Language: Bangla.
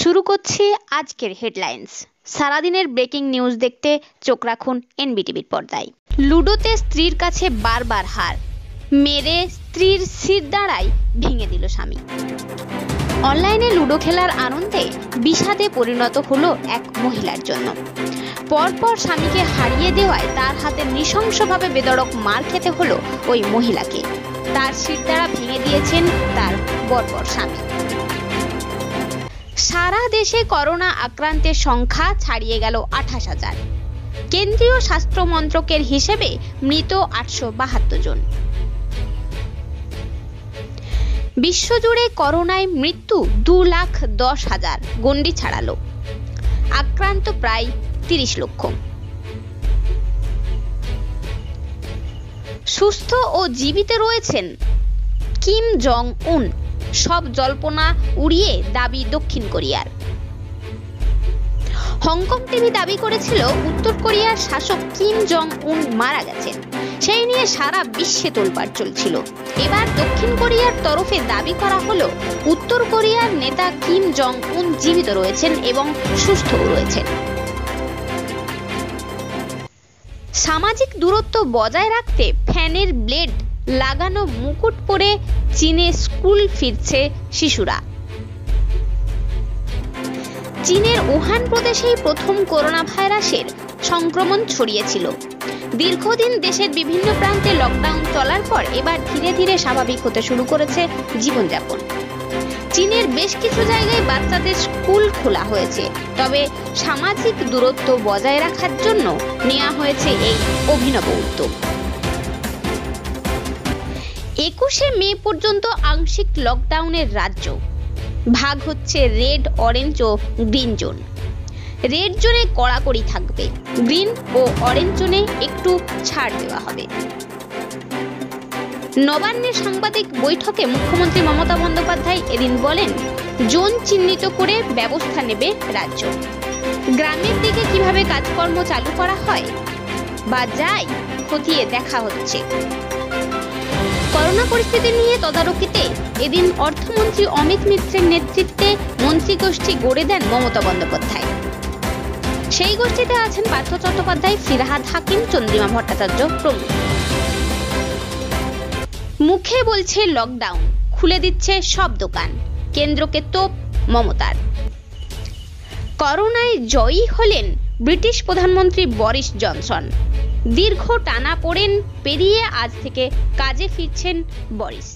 শুরু করছি আজকের হেডলাইন্স। সারাদিনের ব্রেকিং নিউজ দেখতে চোখ রাখুন এনবিটিভির পর্দায়। লুডোতে স্ত্রীর কাছে বারবার হার, মেরে স্ত্রীর শিরদাঁড়ায় ভেঙে দিল স্বামী। অনলাইনে লুডো খেলার আনন্দে বিষাদে পরিণত হলো এক মহিলার জন্য। পরপর স্বামীকে হারিয়ে দেওয়ায় তার হাতে নৃশংসভাবে বেধড়ক মার খেতে হলো ওই মহিলাকে। তার শিরদাঁড়া ভেঙে দিয়েছেন তার বর্বর স্বামী। সারা দেশে করোনা আক্রান্তের সংখ্যা ছাড়িয়ে গেল 28,000। কেন্দ্রীয় স্বাস্থ্য মন্ত্রকের হিসেবে মৃত 872 জন। বিশ্বজুড়ে করোনায় মৃত্যু 2,10,000 গণ্ডি ছাড়ালো। আক্রান্ত প্রায় 30 লক্ষ। সুস্থ ও জীবিত রয়েছেন কিম জং উন, সব জল্পনা উড়িয়ে দাবি দক্ষিণ কোরিয়ার। হংকং টিভি দাবি করেছিল উত্তর কোরিয়ার শাসক কিম জং উন মারা গেছেন। সেই নিয়ে সারা বিশ্বে তোলপাড় চলছিল। এবার দক্ষিণ কোরিয়ার তরফে দাবি করা হলো উত্তর কোরিয়ার নেতা কিম জং উন জীবিত রয়েছেন এবং সুস্থও রয়েছেন। সামাজিক দূরত্ব বজায় রাখতে ফ্যানের ব্লেড লাগানো মুকুট পরে চীনে স্কুল ফিরছে শিশুরা। চীনের উহান প্রদেশেই প্রথম করোনা ভাইরাসের সংক্রমণ ছড়িয়েছিল। দীর্ঘদিন দেশের বিভিন্ন প্রান্তে লকডাউন চলার পর এবার ধীরে ধীরে স্বাভাবিক হতে শুরু করেছে জীবনযাপন। চীনের বেশ কিছু জায়গায় বাচ্চাদের স্কুল খোলা হয়েছে, তবে সামাজিক দূরত্ব বজায় রাখার জন্য নেওয়া হয়েছে এই অভিনব উদ্যোগ। 21শে মে পর্যন্ত আংশিক লকডাউনের রাজ্য ভাগ হচ্ছে রেড, অরেঞ্জ ও গ্রিন জোন। রেড জোনে কড়াকড়ি থাকবে, গ্রিন ও অরেঞ্জ জোনে একটু ছাড় দেওয়া হবে। নবান্নের সাংবাদিক বৈঠকে মুখ্যমন্ত্রী মমতা বন্দ্যোপাধ্যায় এদিন বলেন, জোন চিহ্নিত করে ব্যবস্থা নেবে রাজ্য। গ্রামের দিকে কিভাবে কাজকর্ম চালু করা হয় বা যায় খতিয়ে দেখা হচ্ছে। করোনা পরিস্থিতি নিয়ে তদারকিতে এদিন অর্থমন্ত্রী অমিত মিত্রের নেতৃত্বে মন্ত্রীগোষ্ঠী গড়ে দেন মমতা বন্দ্যোপাধ্যায়। সেই গোষ্ঠীতে আছেন পার্থ চট্টোপাধ্যায়, ফিরহাদ হাকিম, চন্দ্রিমা ভট্টাচার্য প্রমুখ। মুখে বলছে লকডাউন, খুলে দিচ্ছে সব দোকান, কেন্দ্রকে তোপ মমতার। করোনায় জয়ী হলেন ব্রিটিশ প্রধানমন্ত্রী বরিস জনসন। দীর্ঘ টানাপোড়েন পেরিয়ে আজ থেকে কাজে ফিরছেন বরিস।